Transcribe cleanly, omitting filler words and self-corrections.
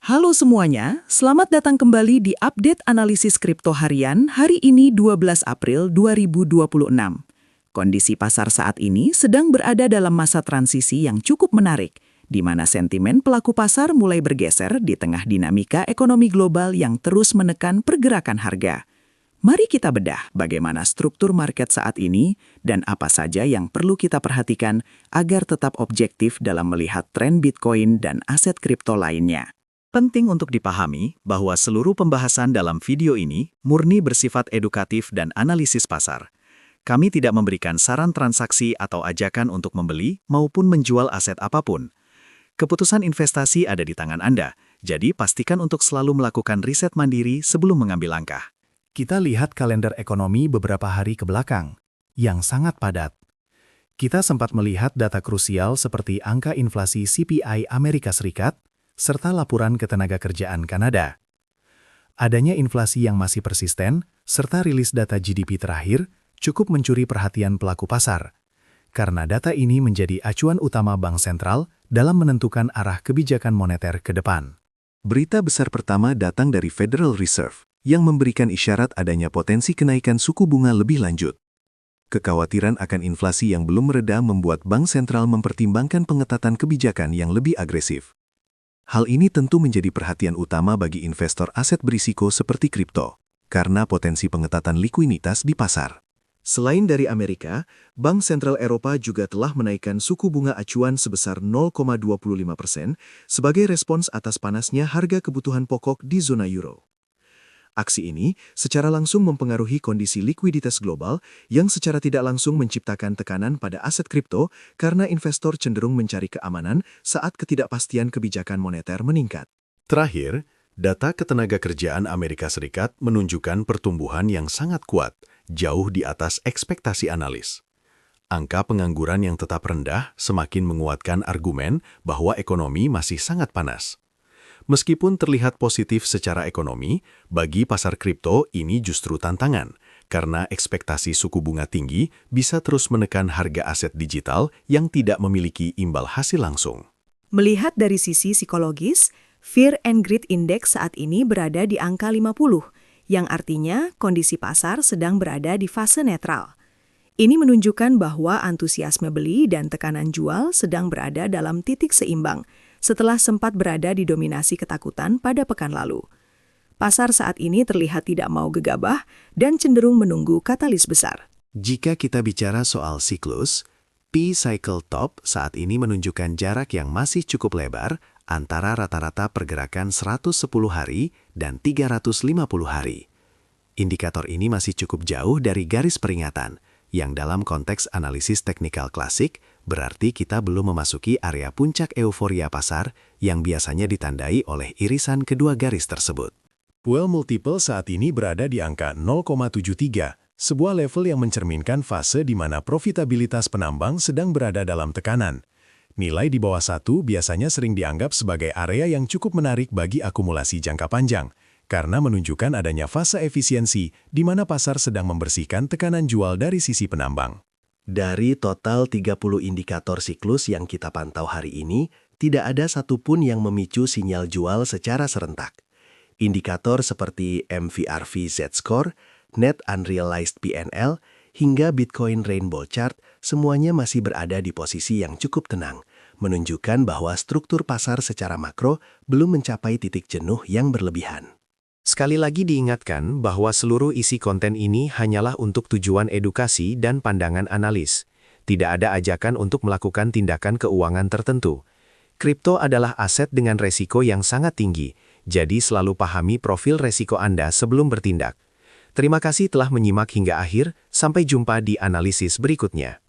Halo semuanya, selamat datang kembali di update analisis kripto harian hari ini 12 April 2026. Kondisi pasar saat ini sedang berada dalam masa transisi yang cukup menarik, di mana sentimen pelaku pasar mulai bergeser di tengah dinamika ekonomi global yang terus menekan pergerakan harga. Mari kita bedah bagaimana struktur market saat ini dan apa saja yang perlu kita perhatikan agar tetap objektif dalam melihat tren Bitcoin dan aset kripto lainnya. Penting untuk dipahami bahwa seluruh pembahasan dalam video ini murni bersifat edukatif dan analisis pasar. Kami tidak memberikan saran transaksi atau ajakan untuk membeli maupun menjual aset apapun. Keputusan investasi ada di tangan Anda, jadi pastikan untuk selalu melakukan riset mandiri sebelum mengambil langkah. Kita lihat kalender ekonomi beberapa hari ke belakang, yang sangat padat. Kita sempat melihat data krusial seperti angka inflasi CPI Amerika Serikat, serta laporan ketenagakerjaan Kanada. Adanya inflasi yang masih persisten, serta rilis data GDP terakhir, cukup mencuri perhatian pelaku pasar, karena data ini menjadi acuan utama bank sentral dalam menentukan arah kebijakan moneter ke depan. Berita besar pertama datang dari Federal Reserve, yang memberikan isyarat adanya potensi kenaikan suku bunga lebih lanjut. Kekhawatiran akan inflasi yang belum mereda membuat bank sentral mempertimbangkan pengetatan kebijakan yang lebih agresif. Hal ini tentu menjadi perhatian utama bagi investor aset berisiko seperti kripto, karena potensi pengetatan likuiditas di pasar. Selain dari Amerika, Bank Sentral Eropa juga telah menaikkan suku bunga acuan sebesar 0,25% sebagai respons atas panasnya harga kebutuhan pokok di zona euro. Aksi ini secara langsung mempengaruhi kondisi likuiditas global yang secara tidak langsung menciptakan tekanan pada aset kripto karena investor cenderung mencari keamanan saat ketidakpastian kebijakan moneter meningkat. Terakhir, data ketenagakerjaan Amerika Serikat menunjukkan pertumbuhan yang sangat kuat, jauh di atas ekspektasi analis. Angka pengangguran yang tetap rendah semakin menguatkan argumen bahwa ekonomi masih sangat panas. Meskipun terlihat positif secara ekonomi, bagi pasar kripto ini justru tantangan, karena ekspektasi suku bunga tinggi bisa terus menekan harga aset digital yang tidak memiliki imbal hasil langsung. Melihat dari sisi psikologis, Fear and Greed Index saat ini berada di angka 50, yang artinya kondisi pasar sedang berada di fase netral. Ini menunjukkan bahwa antusiasme beli dan tekanan jual sedang berada dalam titik seimbang, setelah sempat berada di dominasi ketakutan pada pekan lalu. Pasar saat ini terlihat tidak mau gegabah dan cenderung menunggu katalis besar. Jika kita bicara soal siklus, P-Cycle Top saat ini menunjukkan jarak yang masih cukup lebar antara rata-rata pergerakan 110 hari dan 350 hari. Indikator ini masih cukup jauh dari garis peringatan, yang dalam konteks analisis teknikal klasik berarti kita belum memasuki area puncak euforia pasar yang biasanya ditandai oleh irisan kedua garis tersebut. Well multiple saat ini berada di angka 0,73, sebuah level yang mencerminkan fase di mana profitabilitas penambang sedang berada dalam tekanan. Nilai di bawah 1 biasanya sering dianggap sebagai area yang cukup menarik bagi akumulasi jangka panjang, karena menunjukkan adanya fase efisiensi di mana pasar sedang membersihkan tekanan jual dari sisi penambang. Dari total 30 indikator siklus yang kita pantau hari ini, tidak ada satupun yang memicu sinyal jual secara serentak. Indikator seperti MVRV Z-Score, Net Unrealized PNL, hingga Bitcoin Rainbow Chart semuanya masih berada di posisi yang cukup tenang, menunjukkan bahwa struktur pasar secara makro belum mencapai titik jenuh yang berlebihan. Sekali lagi diingatkan bahwa seluruh isi konten ini hanyalah untuk tujuan edukasi dan pandangan analis. Tidak ada ajakan untuk melakukan tindakan keuangan tertentu. Kripto adalah aset dengan resiko yang sangat tinggi, jadi selalu pahami profil resiko Anda sebelum bertindak. Terima kasih telah menyimak hingga akhir, sampai jumpa di analisis berikutnya.